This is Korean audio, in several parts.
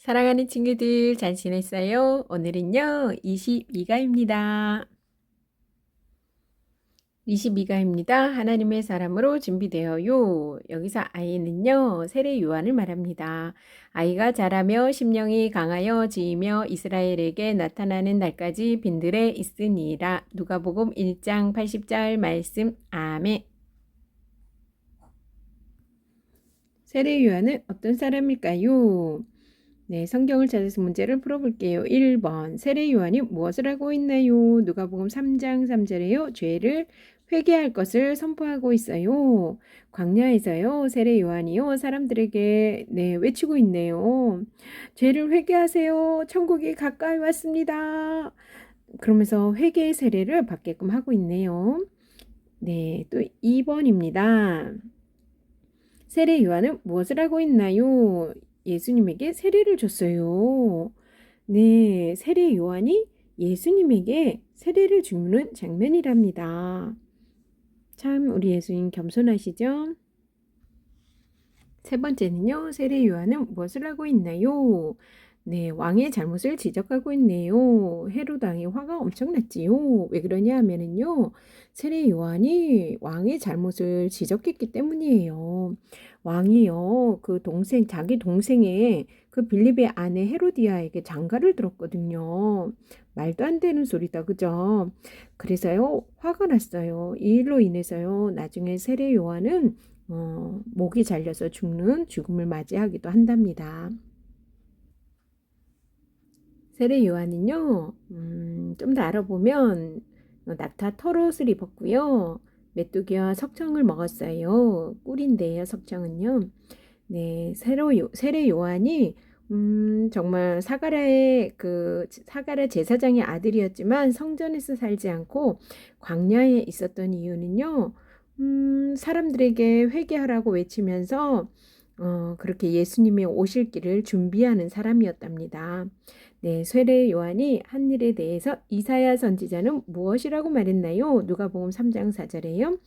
사랑하는 친구들 잘 지냈어요? 오늘은요 22가입니다. 22가입니다. 하나님의 사람으로 준비되어요. 여기서 아이는요 세례 요한을 말합니다. 아이가 자라며 심령이 강하여 지이며 이스라엘에게 나타나는 날까지 빈들에 있으니라. 누가복음 1장 80절 말씀. 아멘. 세례 요한은 어떤 사람일까요? 네, 성경을 찾아서 문제를 풀어볼게요. 1번, 세례 요한이 무엇을 하고 있나요? 누가복음 3장 3절에요. 죄를 회개할 것을 선포하고 있어요. 광야에서요, 세례 요한이요, 사람들에게 외치고 있네요. 죄를 회개하세요. 천국이 가까이 왔습니다. 그러면서 회개의 세례를 받게끔 하고 있네요. 네, 또 2번입니다. 세례 요한은 무엇을 하고 있나요? 예수님에게 세례를 줬어요. 네, 세례 요한이 예수님에게 세례를 주는 장면이랍니다. 참 우리 예수님 겸손하시죠? 세 번째는요, 세례 요한은 무엇을 하고 있나요? 네, 왕의 잘못을 지적하고 있네요. 헤롯 왕의 화가 엄청났지요. 왜 그러냐 하면은요, 세례 요한이 왕의 잘못을 지적했기 때문이에요. 왕이요, 자기 동생의 그 빌립의 아내 헤로디아에게 장가를 들었거든요. 말도 안 되는 소리다, 그죠? 그래서요, 화가 났어요. 이 일로 인해서요, 나중에 세례 요한은 목이 잘려서 죽는 죽음을 맞이하기도 한답니다. 세례 요한은요, 좀 더 알아보면 낙타 털옷을 입었고요. 메뚜기와 석청을 먹었어요. 꿀인데요, 석청은요. 네, 세례 요한이 정말 사가랴 제사장의 아들이었지만 성전에서 살지 않고 광야에 있었던 이유는요. 사람들에게 회개하라고 외치면서 그렇게 예수님이 오실 길을 준비하는 사람이었답니다. 네, 세례 요한이 한 일에 대해서 이사야 선지자는 무엇이라고 말했나요? 누가복음 3장 4절에요.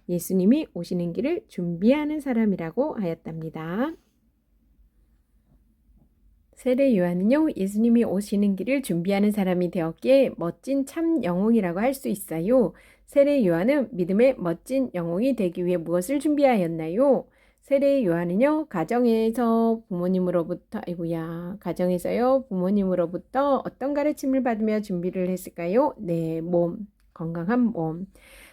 예수님이 오시는 길을 준비하는 사람이라고 하였답니다. 세례 요한은요, 예수님이 오시는 길을 준비하는 사람이 되었기에 멋진 참 영웅이라고 할 수 있어요. 세례 요한은 믿음의 멋진 영웅이 되기 위해 무엇을 준비하였나요? 세례 요한은요, 가정에서요, 부모님으로부터 어떤 가르침을 받으며 준비를 했을까요? 네, 건강한 몸.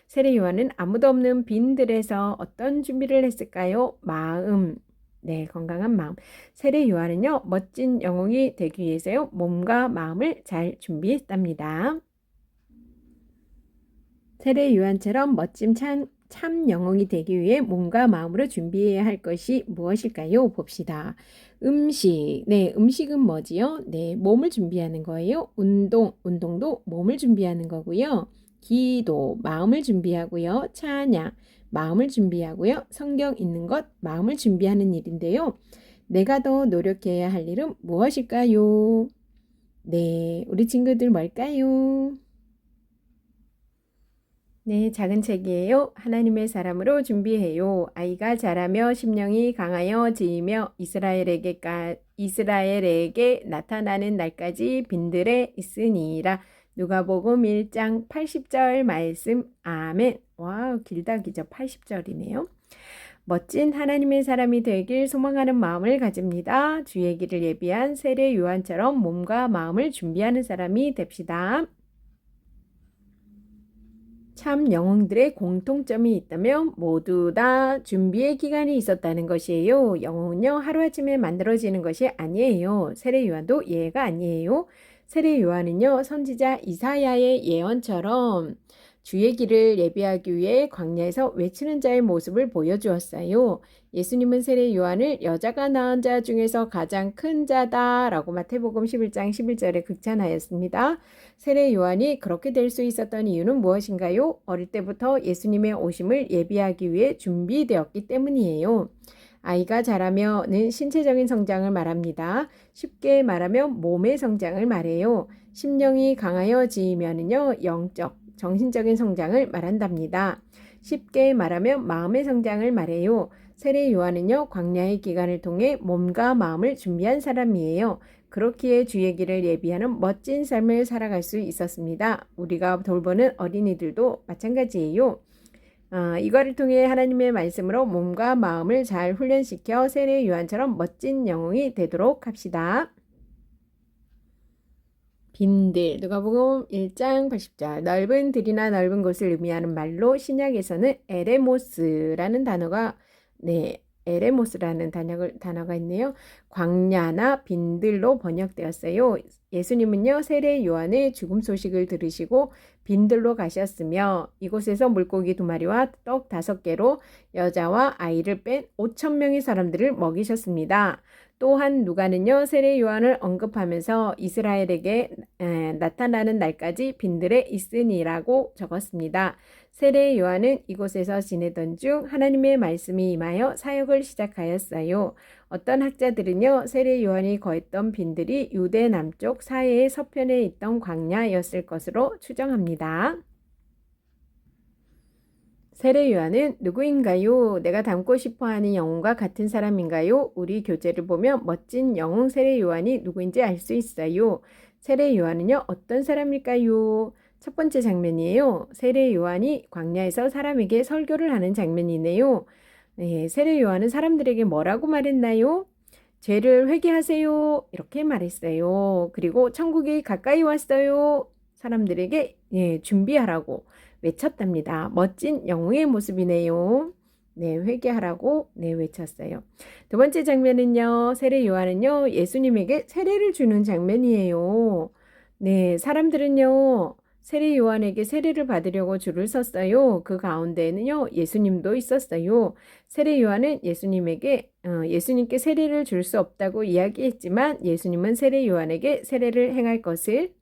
세례 요한은 아무도 없는 빈들에서 어떤 준비를 했을까요? 마음. 네, 건강한 마음. 세례 요한은요, 멋진 영웅이 되기 위해서요, 몸과 마음을 잘 준비했답니다. 세례 요한처럼 멋진 참 영웅이 되기 위해 몸과 마음으로 준비해야 할 것이 무엇일까요? 봅시다. 음식. 네, 음식은 뭐지요? 네, 몸을 준비하는 거예요. 운동도 몸을 준비하는 거고요. 기도, 마음을 준비하고요. 찬양, 마음을 준비하고요. 성경 읽는 것, 마음을 준비하는 일인데요. 내가 더 노력해야 할 일은 무엇일까요? 네, 우리 친구들 뭘까요? 네, 작은 책이에요. 하나님의 사람으로 준비해요. 아이가 자라며 심령이 강하여 지이며 이스라엘에게 나타나는 날까지 빈들에 있으니라. 누가복음 1장 80절 말씀. 아멘. 와우, 길다 기죠. 80절이네요. 멋진 하나님의 사람이 되길 소망하는 마음을 가집니다. 주의 길을 예비한 세례 요한처럼 몸과 마음을 준비하는 사람이 됩시다. 참 영웅들의 공통점이 있다면 모두 다 준비의 기간이 있었다는 것이에요. 영웅은요, 하루아침에 만들어지는 것이 아니에요. 세례 요한도 예가 아니에요. 세례 요한은요, 선지자 이사야의 예언처럼 주의 길을 예비하기 위해 광야에서 외치는 자의 모습을 보여주었어요. 예수님은 세례 요한을 여자가 낳은 자 중에서 가장 큰 자다라고 마태복음 11장 11절에 극찬하였습니다. 세례 요한이 그렇게 될 수 있었던 이유는 무엇인가요? 어릴 때부터 예수님의 오심을 예비하기 위해 준비되었기 때문이에요. 아이가 자라면은 신체적인 성장을 말합니다. 쉽게 말하면 몸의 성장을 말해요. 심령이 강하여지면은요, 정신적인 성장을 말한답니다. 쉽게 말하면 마음의 성장을 말해요. 세례 요한은요, 광야의 기간을 통해 몸과 마음을 준비한 사람이에요. 그렇기에 주의 길을 예비하는 멋진 삶을 살아갈 수 있었습니다. 우리가 돌보는 어린이들도 마찬가지예요. 이거를 통해 하나님의 말씀으로 몸과 마음을 잘 훈련시켜 세례 요한처럼 멋진 영웅이 되도록 합시다. 빈들, 누가복음 1장 80절. 넓은 들이나 넓은 곳을 의미하는 말로 신약에서는 에레모스라는 단어가 에레모스라는 단어가 있네요. 광야나 빈들로 번역되었어요. 예수님은요, 세례 요한의 죽음 소식을 들으시고 빈들로 가셨으며 이곳에서 물고기 2마리와 떡 5개로 여자와 아이를 뺀 5,000명의 사람들을 먹이셨습니다. 또한 누가는요, 세례 요한을 언급하면서 이스라엘에게 나타나는 날까지 빈들에 있으니라고 적었습니다. 세례 요한은 이곳에서 지내던 중 하나님의 말씀이 임하여 사역을 시작하였어요. 어떤 학자들은요, 세례 요한이 거했던 빈들이 유대 남쪽 사해의 서편에 있던 광야였을 것으로 추정합니다. 세례 요한은 누구인가요? 내가 닮고 싶어하는 영웅과 같은 사람인가요? 우리 교재를 보면 멋진 영웅 세례 요한이 누구인지 알 수 있어요. 세례 요한은요, 어떤 사람일까요? 첫 번째 장면이에요. 세례 요한이 광야에서 사람에게 설교를 하는 장면이네요. 세례 요한은 사람들에게 뭐라고 말했나요? 죄를 회개하세요. 이렇게 말했어요. 그리고 천국이 가까이 왔어요. 사람들에게 준비하라고 외쳤답니다. 멋진 영웅의 모습이네요. 회개하라고 외쳤어요. 두 번째 장면은요. 세례 요한은요. 예수님에게 세례를 주는 장면이에요. 사람들은요. 세례 요한에게 세례를 받으려고 줄을 섰어요. 그 가운데에는요, 예수님도 있었어요. 세례 요한은 예수님께 세례를 줄 수 없다고 이야기했지만 예수님은 세례 요한에게 세례를 행할 것을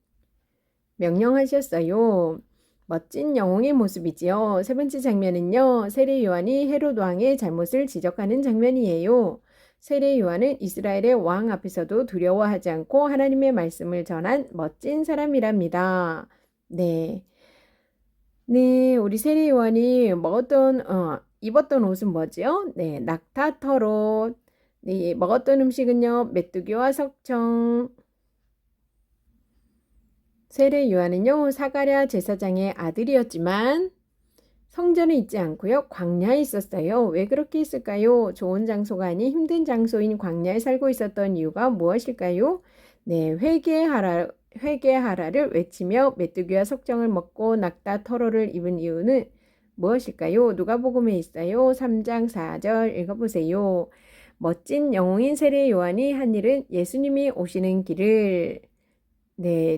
명령하셨어요. 멋진 영웅의 모습이지요. 세 번째 장면은요, 세례 요한이 헤롯 왕의 잘못을 지적하는 장면이에요. 세례 요한은 이스라엘의 왕 앞에서도 두려워하지 않고 하나님의 말씀을 전한 멋진 사람이랍니다. 우리 세례 요한이 입었던 옷은 뭐지요? 낙타 털옷. 먹었던 음식은요, 메뚜기와 석청. 세례 요한은요, 사가랴 제사장의 아들이었지만 성전에 있지 않고요, 광야에 있었어요. 왜 그렇게 했을까요? 좋은 장소가 아닌 힘든 장소인 광야에 살고 있었던 이유가 무엇일까요? 회개하라를 외치며 메뚜기와 석정을 먹고 낙타 털옷을 입은 이유는 무엇일까요? 누가복음에 있어요. 3장 4절 읽어보세요. 멋진 영웅인 세례 요한이 한 일은 예수님이 오시는 길을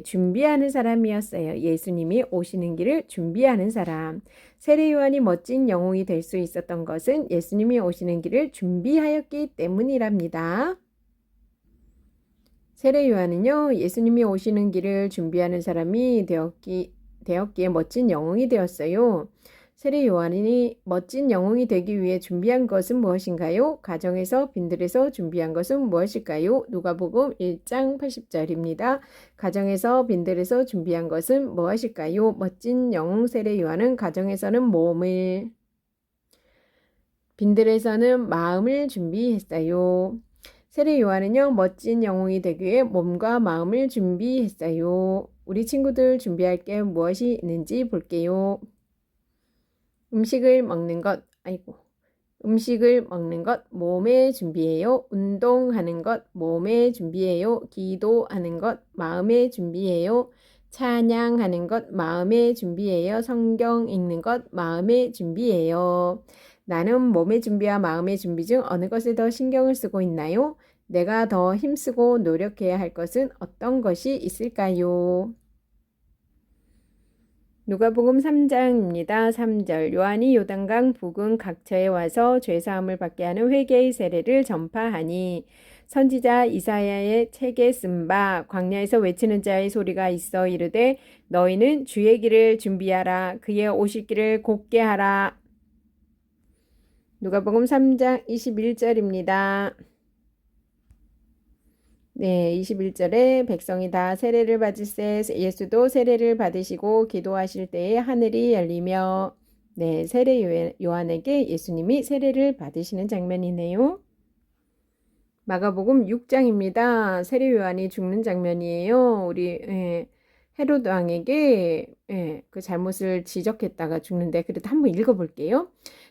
준비하는 사람이었어요. 예수님이 오시는 길을 준비하는 사람. 세례 요한이 멋진 영웅이 될 수 있었던 것은 예수님이 오시는 길을 준비하였기 때문이랍니다. 세례 요한은요, 예수님이 오시는 길을 준비하는 사람이 되었기에 멋진 영웅이 되었어요. 세례 요한이 멋진 영웅이 되기 위해 준비한 것은 무엇인가요? 가정에서 빈들에서 준비한 것은 무엇일까요? 누가복음 1장 80절입니다. 가정에서 빈들에서 준비한 것은 무엇일까요? 멋진 영웅 세례 요한은 가정에서는 몸을, 빈들에서는 마음을 준비했어요. 세례 요한은요, 멋진 영웅이 되기 위해 몸과 마음을 준비했어요. 우리 친구들 준비할 게 무엇이 있는지 볼게요. 음식을 먹는 것 몸의 준비예요. 운동하는 것 몸의 준비예요. 기도하는 것 마음의 준비예요. 찬양하는 것 마음의 준비예요. 성경 읽는 것 마음의 준비예요. 나는 몸의 준비와 마음의 준비 중 어느 것에 더 신경을 쓰고 있나요? 내가 더 힘쓰고 노력해야 할 것은 어떤 것이 있을까요? 누가복음 3장입니다. 3절 요한이 요단강 부근 각처에 와서 죄사함을 받게 하는 회개의 세례를 전파하니 선지자 이사야의 책에 쓴 바 광야에서 외치는 자의 소리가 있어 이르되 너희는 주의 길을 준비하라 그의 오실 길을 곧게 하라. 누가복음 3장 21절입니다. 21절에 백성이 다 세례를 받을세 예수도 세례를 받으시고 기도하실 때에 하늘이 열리며 네, 세례 요한에게 예수님이 세례를 받으시는 장면이네요. 마가복음 6장입니다. 세례 요한이 죽는 장면이에요. 헤롯 왕에게 그 잘못을 지적했다가 죽는데 그래도 한번 읽어볼게요.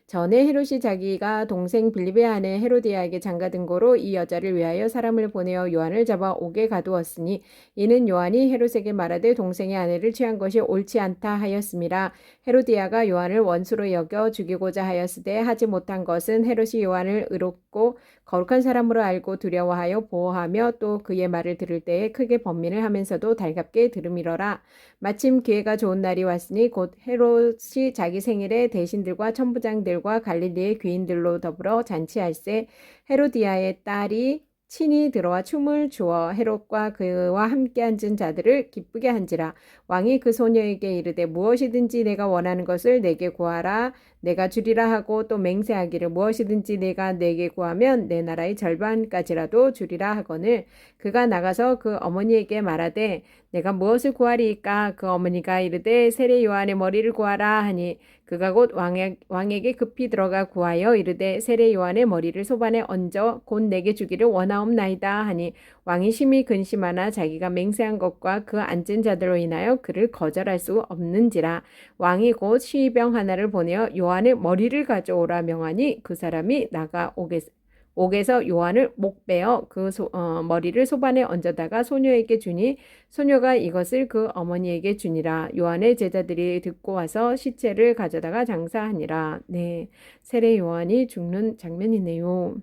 전에 헤롯이 자기가 동생 빌립의 아내 헤로디아에게 장가든 고로 이 여자를 위하여 사람을 보내어 요한을 잡아 옥에 가두었으니 이는 요한이 헤롯에게 말하되 동생의 아내를 취한 것이 옳지 않다 하였음이라. 헤로디아가 요한을 원수로 여겨 죽이고자 하였으되 하지 못한 것은 헤롯이 요한을 의롭고 거룩한 사람으로 알고 두려워하여 보호하며 또 그의 말을 들을 때에 크게 번민을 하면서도 달갑게 들음이러라. 마침 기회가 좋은 날이 왔으니 곧 헤롯이 자기 생일에 대신들과 천부장들과 갈릴리의 귀인들로 더불어 잔치할세. 헤로디아의 딸이 친히 들어와 춤을 추어 헤롯과 그와 함께 앉은 자들을 기쁘게 한지라. 왕이 그 소녀에게 이르되 무엇이든지 내가 원하는 것을 내게 구하라. 내가 주리라 하고 또 맹세하기를 무엇이든지 내가 내게 구하면 내 나라의 절반까지라도 주리라 하거늘. 그가 나가서 그 어머니에게 말하되 내가 무엇을 구하리이까? 그 어머니가 이르되 세례 요한의 머리를 구하라 하니 그가 곧 왕에게 급히 들어가 구하여 이르되 세례 요한의 머리를 소반에 얹어 곧 내게 주기를 원하옵나이다 하니 왕이 심히 근심하나 자기가 맹세한 것과 그 앉은 자들로 인하여 그를 거절할 수 없는지라. 왕이 곧 시병 하나를 보내어 요한의 머리를 가져오라 명하니 그 사람이 나가 옥에서 요한을 목베어 머리를 소반에 얹어다가 소녀에게 주니 소녀가 이것을 그 어머니에게 주니라. 요한의 제자들이 듣고 와서 시체를 가져다가 장사하니라. 네, 세례 요한이 죽는 장면이네요.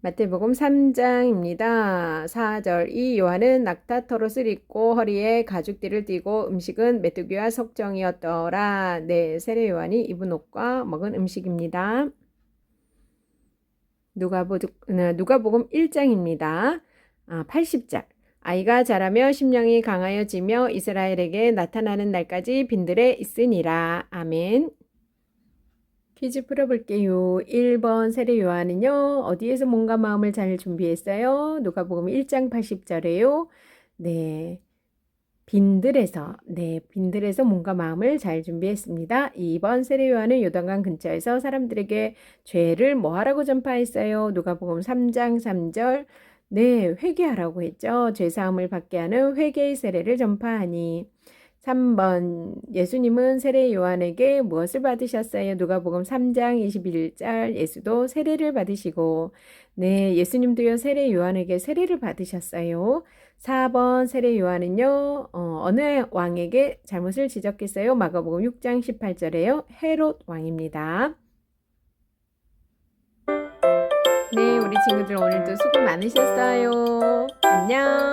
마태복음 3장입니다. 4절 이 요한은 낙타털옷을 입고 허리에 가죽띠를 띠고 음식은 메뚜기와 석정이었더라. 네, 세례 요한이 입은 옷과 먹은 음식입니다. 누가복음 1장입니다. 80절 아이가 자라며 심령이 강하여지며 이스라엘에게 나타나는 날까지 빈들에 있으니라. 아멘. 퀴즈 풀어볼게요. 1번 세례 요한은요. 어디에서 몸과 마음을 잘 준비했어요? 누가복음 1장 80절에요. 네. 빈들에서 몸과 마음을 잘 준비했습니다. 2번 세례 요한은 요단강 근처에서 사람들에게 죄를 뭐 하라고 전파했어요? 누가복음 3장 3절. 네, 회개하라고 했죠. 죄 사함을 받게 하는 회개의 세례를 전파하니. 3번 예수님은 세례 요한에게 무엇을 받으셨어요? 누가복음 3장 21절 예수도 세례를 받으시고 네, 예수님도요 세례 요한에게 세례를 받으셨어요. 4번 세례 요한은요 어느 왕에게 잘못을 지적했어요? 마가복음 6장 18절에요. 헤롯 왕입니다. 네, 우리 친구들 오늘도 수고 많으셨어요. 안녕.